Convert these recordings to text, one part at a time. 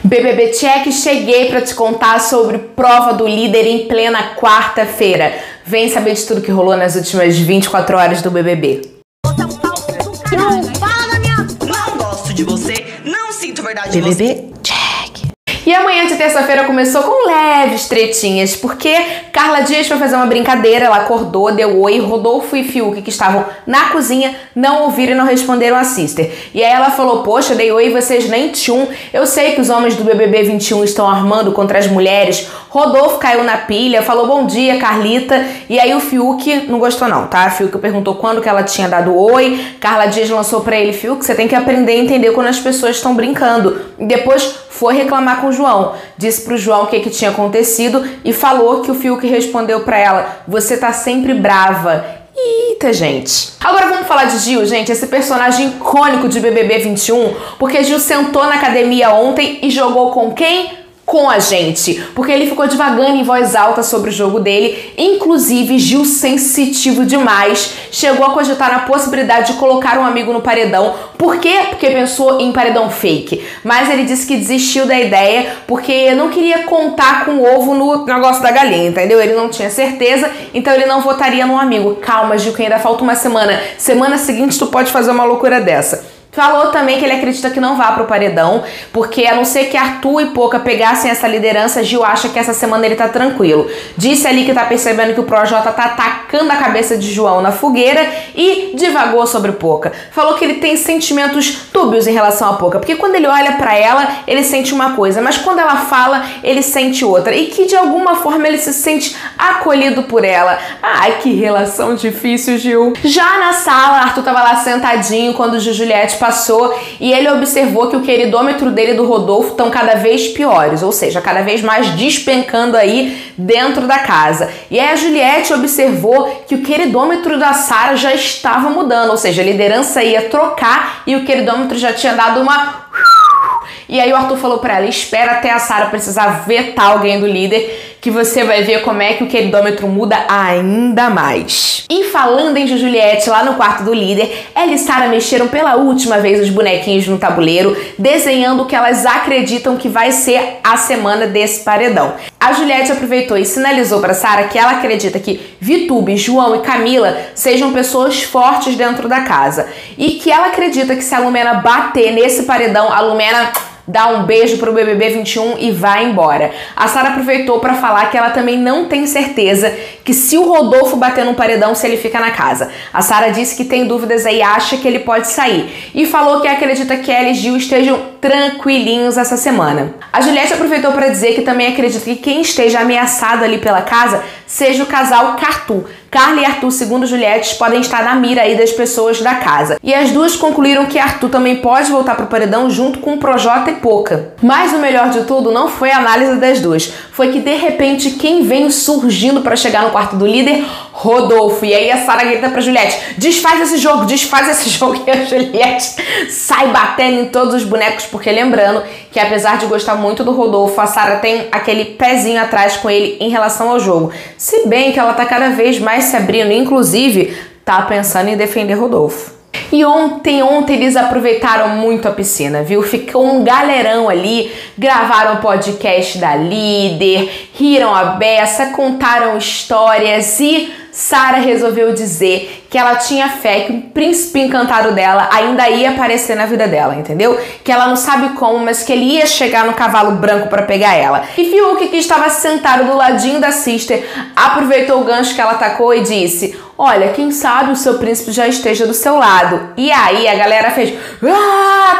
BBB Check, cheguei para te contar sobre prova do líder em plena quarta-feira. Vem saber de tudo que rolou nas últimas 24 horas do BBB. Não fala na minha... Não gosto de você, não sinto verdade de você. BBB Check. E amanhã de terça-feira começou com leves tretinhas, porque Carla Dias foi fazer uma brincadeira, ela acordou, deu oi, Rodolfo e Fiuk, que estavam na cozinha, não ouviram e não responderam a sister. E aí ela falou, poxa, dei oi e vocês nem tchum. Eu sei que os homens do BBB 21 estão armando contra as mulheres. Rodolfo caiu na pilha, falou bom dia, Carlita. E aí o Fiuk não gostou não, tá? Fiuk perguntou quando que ela tinha dado oi. Carla Dias lançou pra ele, Fiuk, você tem que aprender a entender quando as pessoas estão brincando. E depois foi reclamar com o João. Disse pro João o que tinha acontecido e falou que o Fiuk respondeu pra ela, você tá sempre brava. Eita, gente. Agora vamos falar de Gil, gente, esse personagem icônico de BBB 21, porque Gil sentou na academia ontem e jogou com quem? Com a gente, porque ele ficou divagando em voz alta sobre o jogo dele, inclusive Gil sensitivo demais, chegou a cogitar na possibilidade de colocar um amigo no paredão. Por quê? Porque pensou em paredão fake, mas ele disse que desistiu da ideia porque não queria contar com o ovo no negócio da galinha, entendeu? Ele não tinha certeza, então ele não votaria num amigo. Calma, Gil, que ainda falta uma semana seguinte tu pode fazer uma loucura dessa. Falou também que ele acredita que não vá pro paredão, porque a não ser que Arthur e Poca pegassem essa liderança, Gil acha que essa semana ele tá tranquilo. Disse ali que tá percebendo que o Projota tá atacando a cabeça de João na fogueira e divagou sobre Poca. Falou que ele tem sentimentos túbios em relação a Poca, porque quando ele olha pra ela, ele sente uma coisa, mas quando ela fala, ele sente outra. E que de alguma forma ele se sente acolhido por ela. Ai, que relação difícil, Gil. Já na sala, Arthur tava lá sentadinho quando Juliette passou e ele observou que o queridômetro dele e do Rodolfo estão cada vez piores, ou seja, cada vez mais despencando aí dentro da casa. E aí a Juliette observou que o queridômetro da Sara já estava mudando, ou seja, a liderança ia trocar e o queridômetro já tinha dado uma... E aí o Arthur falou pra ela, espera até a Sara precisar vetar alguém do líder, que você vai ver como é que o queridômetro muda ainda mais. E falando em Juliette, lá no quarto do líder, ela e Sara mexeram pela última vez os bonequinhos no tabuleiro, desenhando o que elas acreditam que vai ser a semana desse paredão. A Juliette aproveitou e sinalizou pra Sara que ela acredita que Vitube, João e Camila sejam pessoas fortes dentro da casa. E que ela acredita que se a Lumena bater nesse paredão, a Lumena dá um beijo pro BBB 21 e vai embora. A Sara aproveitou para falar que ela também não tem certeza que se o Rodolfo bater no paredão, se ele fica na casa. A Sara disse que tem dúvidas aí e acha que ele pode sair. E falou que acredita que ela e Gil estejam tranquilinhos essa semana. A Juliette aproveitou para dizer que também acredita que quem esteja ameaçado ali pela casa seja o casal Cartu. Carla e Arthur, segundo Juliette, podem estar na mira aí das pessoas da casa. E as duas concluíram que Arthur também pode voltar pro paredão junto com o Projota e Poca. Mas o melhor de tudo não foi a análise das duas. Foi que, de repente, quem vem surgindo para chegar no quarto do líder? Rodolfo. E aí a Sara grita pra Juliette, desfaz esse jogo. E a Juliette sai batendo em todos os bonecos, porque lembrando que apesar de gostar muito do Rodolfo, a Sara tem aquele pezinho atrás com ele em relação ao jogo. Se bem que ela tá cada vez mais se abrindo, inclusive tá pensando em defender Rodolfo. E ontem eles aproveitaram muito a piscina, viu? Ficou um galerão ali, gravaram podcast da líder, riram a beça, contaram histórias e Sara resolveu dizer que ela tinha fé que o príncipe encantado dela ainda ia aparecer na vida dela, entendeu? Que ela não sabe como, mas que ele ia chegar no cavalo branco pra pegar ela. E Fiuk, que estava sentado do ladinho da sister, aproveitou o gancho que ela tacou e disse, olha, quem sabe o seu príncipe já esteja do seu lado. E aí a galera fez,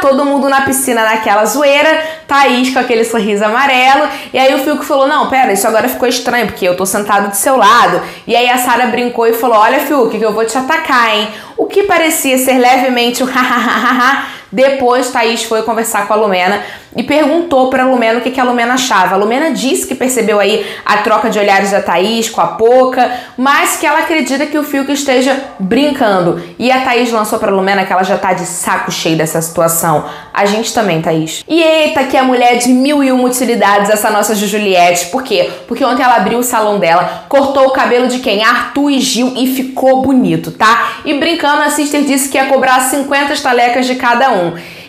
todo mundo na piscina naquela zoeira, Thaís com aquele sorriso amarelo, e aí o Fiuk falou, não, pera, isso agora ficou estranho, porque eu tô sentado do seu lado. E aí a Sara brincou e falou, olha, Fiuk, que eu vou te atacar, hein? O que parecia ser levemente um hahaha. Depois Thaís foi conversar com a Lumena e perguntou pra Lumena o que a Lumena achava. A Lumena disse que percebeu aí a troca de olhares da Thaís com a Poca, mas que ela acredita que o Fiuk esteja brincando. E a Thaís lançou pra Lumena que ela já tá de saco cheio dessa situação. A gente também, Thaís. E eita, que é mulher de 1001 utilidades essa nossa Juliette. Por quê? Porque ontem ela abriu o salão dela, cortou o cabelo de quem? Arthur e Gil, e ficou bonito, tá? E brincando, a sister disse que ia cobrar 50 estalecas de cada um.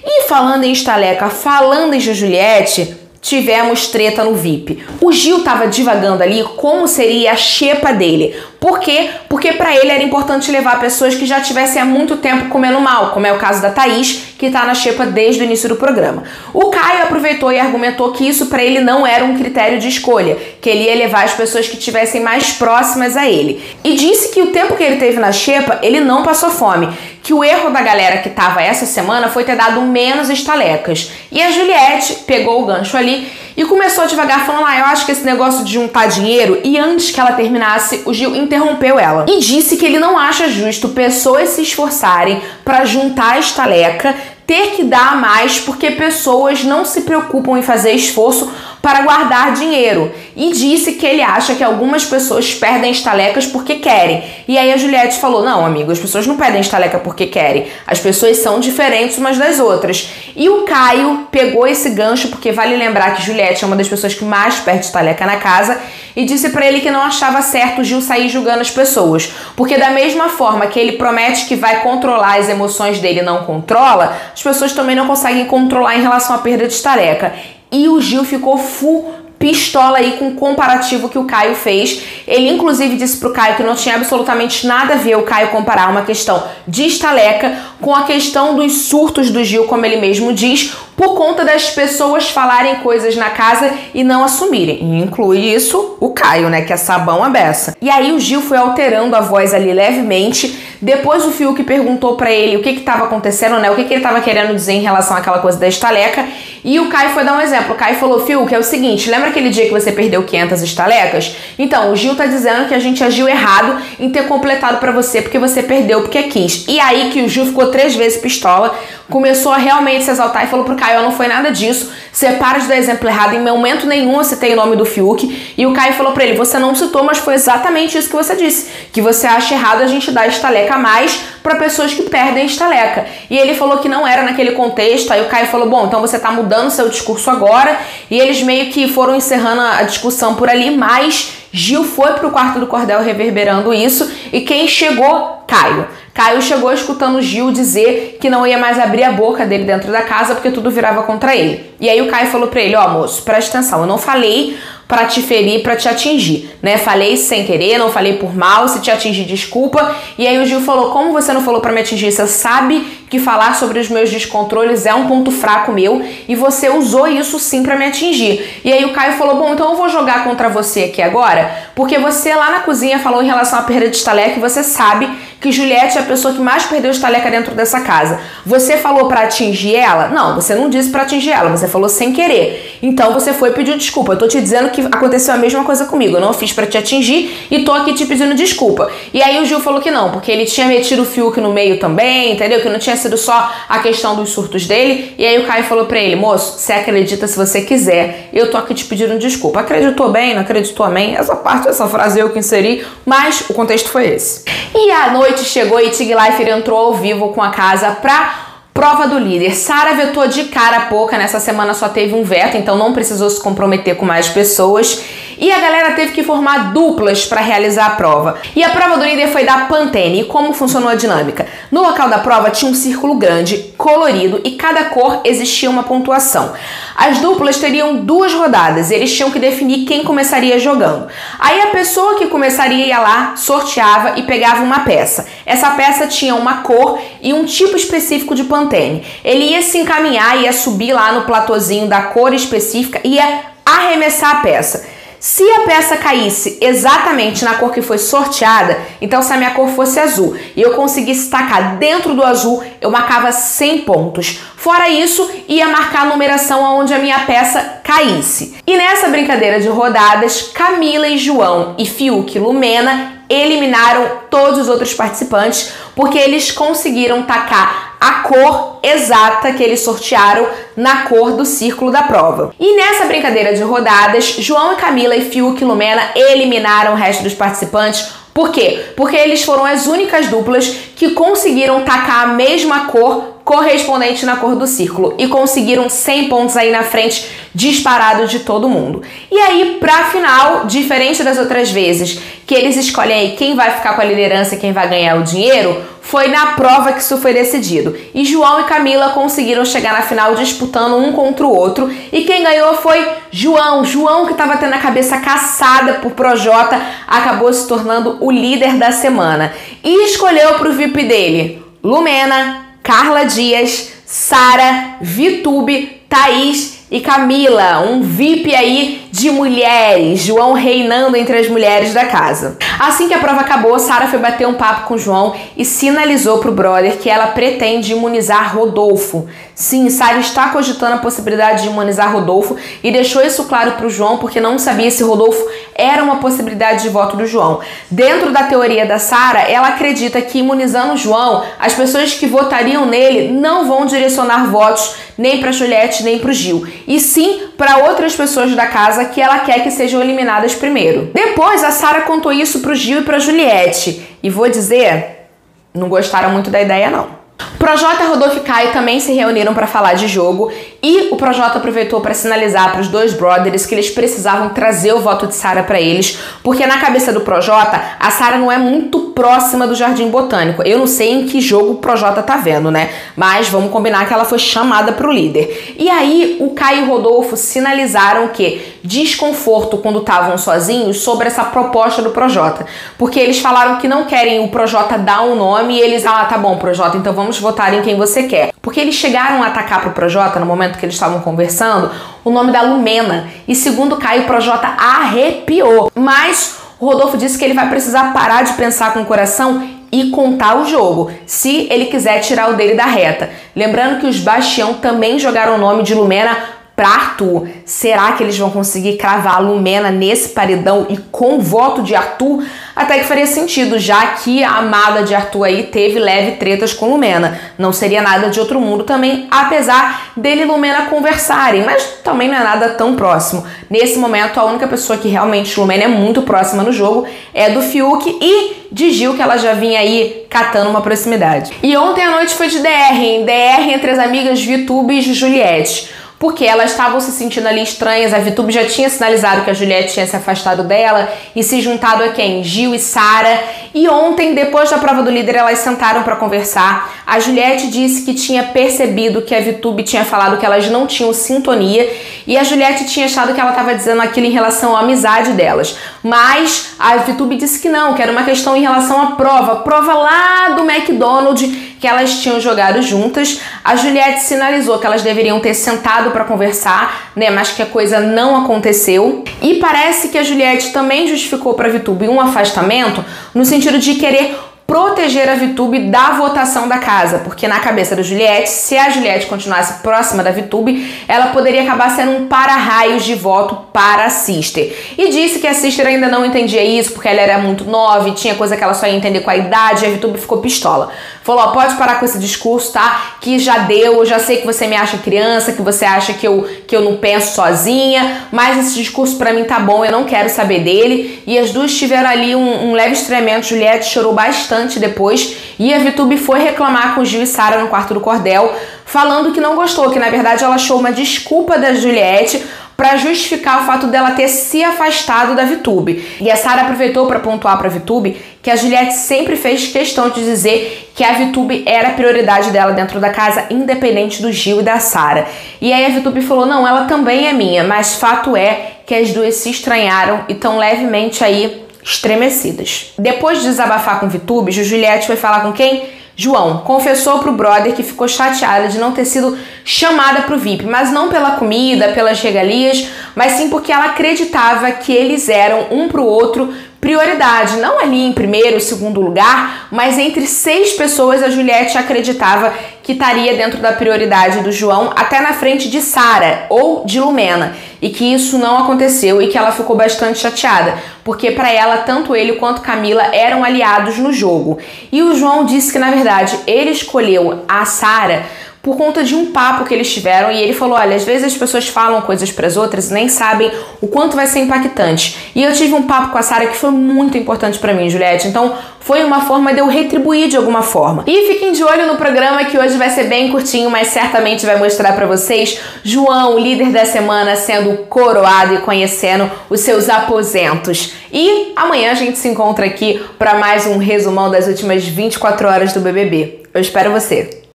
E falando em estaleca, falando em Juliette, tivemos treta no VIP. O Gil tava divagando ali como seria a xepa dele. Por quê? Porque pra ele era importante levar pessoas que já tivessem há muito tempo comendo mal, como é o caso da Thaís, que tá na xepa desde o início do programa. O Caio aproveitou e argumentou que isso pra ele não era um critério de escolha, que ele ia levar as pessoas que estivessem mais próximas a ele. E disse que o tempo que ele teve na xepa, ele não passou fome, que o erro da galera que tava essa semana foi ter dado menos estalecas. E a Juliette pegou o gancho ali e começou devagar falando, eu acho que esse negócio de juntar dinheiro, e antes que ela terminasse, o Gil interrompeu ela e disse que ele não acha justo pessoas se esforçarem para juntar a estaleca, ter que dar mais porque pessoas não se preocupam em fazer esforço para guardar dinheiro. E disse que ele acha que algumas pessoas perdem estalecas porque querem. E aí a Juliette falou, não, amigo, as pessoas não perdem estaleca porque querem. As pessoas são diferentes umas das outras. E o Caio pegou esse gancho, porque vale lembrar que Juliette é uma das pessoas que mais perde estaleca na casa, e disse pra ele que não achava certo o Gil sair julgando as pessoas. Porque da mesma forma que ele promete que vai controlar as emoções dele e não controla, as pessoas também não conseguem controlar em relação à perda de estaleca. E o Gil ficou full pistola aí com o comparativo que o Caio fez. Ele inclusive disse pro Caio que não tinha absolutamente nada a ver o Caio comparar uma questão de estaleca com a questão dos surtos do Gil, como ele mesmo diz, por conta das pessoas falarem coisas na casa e não assumirem. E inclui isso o Caio, né, que é sabão à beça. E aí o Gil foi alterando a voz ali levemente. Depois o Fiuk perguntou pra ele o que tava acontecendo, né, o que ele tava querendo dizer em relação àquela coisa da estaleca. E o Caio foi dar um exemplo. O Caio falou, Fiuk, é o seguinte, lembra aquele dia que você perdeu 500 estalecas? Então, o Gil tá dizendo que a gente agiu errado em ter completado pra você porque você perdeu porque quis. E aí que o Gil ficou 3 vezes pistola, começou a realmente se exaltar e falou pro Caio, não foi nada disso, você para de dar exemplo errado, em momento nenhum eu citei o nome do Fiuk. E o Caio falou pra ele, você não citou, mas foi exatamente isso que você disse, que você acha errado a gente dar estaleca a mais pra pessoas que perdem estaleca. E ele falou que não era naquele contexto. Aí o Caio falou, bom, então você tá mudando seu discurso agora. E eles meio que foram encerrando a discussão por ali, mas Gil foi pro quarto do cordel reverberando isso. E quem chegou? Caio. Caio chegou escutando o Gil dizer que não ia mais abrir a boca dele dentro da casa porque tudo virava contra ele. E aí o Caio falou pra ele, ó, moço, presta atenção, eu não falei pra te ferir, pra te atingir, né? Falei sem querer, não falei por mal, se te atingir, desculpa. E aí o Gil falou, como você não falou pra me atingir? Você sabe que falar sobre os meus descontroles é um ponto fraco meu e você usou isso sim pra me atingir. E aí o Caio falou, bom, então eu vou jogar contra você aqui agora, porque você lá na cozinha falou em relação à perda de estaleca e você sabe que Juliette é a pessoa que mais perdeu estaleca dentro dessa casa. Você falou pra atingir ela? Não, você não disse pra atingir ela, você falou sem querer. Então você foi pedir desculpa. Eu tô te dizendo que aconteceu a mesma coisa comigo. Eu não fiz pra te atingir e tô aqui te pedindo desculpa. E aí o Gil falou que não, porque ele tinha metido o Fiuk no meio também, entendeu? Que não tinha sido só a questão dos surtos dele. E aí o Caio falou pra ele, moço, você acredita se você quiser. Eu tô aqui te pedindo desculpa. Acreditou bem? Não acreditou, amém? Essa parte, essa frase eu que inseri, mas o contexto foi esse. E a noite chegou e Tig Lifer entrou ao vivo com a casa pra prova do líder. Sara vetou de cara a pouca, nessa semana só teve um veto, então não precisou se comprometer com mais pessoas. E a galera teve que formar duplas para realizar a prova. E a prova do líder foi da Pantene. E como funcionou a dinâmica? No local da prova tinha um círculo grande, colorido, e cada cor existia uma pontuação. As duplas teriam 2 rodadas, eles tinham que definir quem começaria jogando. Aí a pessoa que começaria ia lá, sorteava e pegava uma peça. Essa peça tinha uma cor e um tipo específico de Pantene. Ele ia se encaminhar, ia subir lá no platôzinho da cor específica e ia arremessar a peça. Se a peça caísse exatamente na cor que foi sorteada, então se a minha cor fosse azul e eu conseguisse tacar dentro do azul, eu marcava 100 pontos. Fora isso, ia marcar a numeração onde a minha peça caísse. E nessa brincadeira de rodadas, Camila e João e Fiuk e Lumena eliminaram todos os outros participantes porque eles conseguiram tacar a cor exata que eles sortearam na cor do círculo da prova. E nessa brincadeira de rodadas, João e Camila e Fiuk e Lumena eliminaram o resto dos participantes. Por quê? Porque eles foram as únicas duplas que conseguiram tacar a mesma cor correspondente na cor do círculo e conseguiram 100 pontos aí na frente, disparado de todo mundo. E aí, pra final, diferente das outras vezes que eles escolhem aí quem vai ficar com a liderança e quem vai ganhar o dinheiro, foi na prova que isso foi decidido. E João e Camila conseguiram chegar na final disputando um contra o outro. E quem ganhou foi João. João, que estava tendo a cabeça caçada por Projota, acabou se tornando o líder da semana. E escolheu pro VIP dele Lumena, Carla Dias, Sara, Vitube, Thaís e Camila, um VIP aí de mulheres, João reinando entre as mulheres da casa. Assim que a prova acabou, Sara foi bater um papo com o João e sinalizou pro brother que ela pretende imunizar Rodolfo. Sim, Sara está cogitando a possibilidade de imunizar Rodolfo e deixou isso claro pro João porque não sabia se Rodolfo era uma possibilidade de voto do João. Dentro da teoria da Sara, ela acredita que imunizando o João, as pessoas que votariam nele não vão direcionar votos nem para Juliette nem para o Gil, e sim para outras pessoas da casa que ela quer que sejam eliminadas primeiro. Depois, a Sara contou isso pro Gil e pra Juliette, e vou dizer, não gostaram muito da ideia não. Projota, Rodolfo e Caio também se reuniram para falar de jogo e o Projota aproveitou para sinalizar para os dois brothers que eles precisavam trazer o voto de Sara para eles, porque na cabeça do Projota, a Sara não é muito próxima do Jardim Botânico. Eu não sei em que jogo o Projota tá vendo, né? Mas vamos combinar que ela foi chamada pro líder. E aí o Caio e o Rodolfo sinalizaram que desconforto quando estavam sozinhos sobre essa proposta do Projota, porque eles falaram que não querem o Projota dar um nome e eles, tá bom, Projota, então vamos votar em quem você quer. Porque eles chegaram a atacar pro Projota, no momento que eles estavam conversando, o nome da Lumena. E segundo Caio, o Projota arrepiou. Mas o Rodolfo disse que ele vai precisar parar de pensar com o coração e contar o jogo, se ele quiser tirar o dele da reta. Lembrando que os Bastião também jogaram o nome de Lumena para Arthur. Será que eles vão conseguir cravar a Lumena nesse paredão e com o voto de Arthur? Até que faria sentido, já que a amada de Arthur aí teve leve tretas com Lumena. Não seria nada de outro mundo também, apesar dele e Lumena conversarem, mas também não é nada tão próximo. Nesse momento, a única pessoa que realmente Lumena é muito próxima no jogo é do Fiuk e de Gil, que ela já vinha aí catando uma proximidade. E ontem à noite foi de DR, hein? DR entre as amigas Vitube e Juliette, porque elas estavam se sentindo ali estranhas. A Vitube já tinha sinalizado que a Juliette tinha se afastado dela e se juntado a quem? Gil e Sara. E ontem, depois da prova do líder, elas sentaram para conversar. A Juliette disse que tinha percebido que a Vitube tinha falado que elas não tinham sintonia e a Juliette tinha achado que ela estava dizendo aquilo em relação à amizade delas. Mas a Vitube disse que não, que era uma questão em relação à prova lá do McDonald's que elas tinham jogado juntas. A Juliette sinalizou que elas deveriam ter sentado para conversar, né, mas que a coisa não aconteceu. E parece que a Juliette também justificou para a Vitube um afastamento no sentido de querer proteger a Vitube da votação da casa, porque na cabeça da Juliette, se a Juliette continuasse próxima da Vitube, ela poderia acabar sendo um para-raios de voto para a Sister. E disse que a Sister ainda não entendia isso, porque ela era muito nova e tinha coisa que ela só ia entender com a idade, e a Vitube ficou pistola. Falou, pode parar com esse discurso, tá? Que já deu, eu já sei que você me acha criança, que você acha que eu não penso sozinha, mas esse discurso pra mim tá bom, eu não quero saber dele. E as duas tiveram ali um leve estranhamento, Juliette chorou bastante depois, e a Vitube foi reclamar com Gil e Sara no quarto do cordel, falando que não gostou, que na verdade ela achou uma desculpa da Juliette para justificar o fato dela ter se afastado da Vitube. E a Sara aproveitou para pontuar para a Vitube que a Juliette sempre fez questão de dizer que a Vitube era a prioridade dela dentro da casa, independente do Gil e da Sara. E aí a Vitube falou, não, ela também é minha, mas fato é que as duas se estranharam e estão levemente aí estremecidas. Depois de desabafar com Vitube, Juliette foi falar com quem? João confessou pro brother que ficou chateada de não ter sido chamada pro VIP, mas não pela comida, pelas regalias, mas sim porque ela acreditava que eles eram um pro outro prioridade, não ali em primeiro, segundo lugar, mas entre 6 pessoas a Juliette acreditava que estaria dentro da prioridade do João, até na frente de Sara ou de Lumena, e que isso não aconteceu e que ela ficou bastante chateada, porque para ela tanto ele quanto Camila eram aliados no jogo. E o João disse que na verdade ele escolheu a Sara por conta de um papo que eles tiveram, e ele falou, olha, às vezes as pessoas falam coisas pras outras e nem sabem o quanto vai ser impactante. E eu tive um papo com a Sarah que foi muito importante pra mim, Juliette, então foi uma forma de eu retribuir de alguma forma. E fiquem de olho no programa que hoje vai ser bem curtinho, mas certamente vai mostrar pra vocês João, o líder da semana, sendo coroado e conhecendo os seus aposentos. E amanhã a gente se encontra aqui para mais um resumão das últimas 24 horas do BBB. Eu espero você!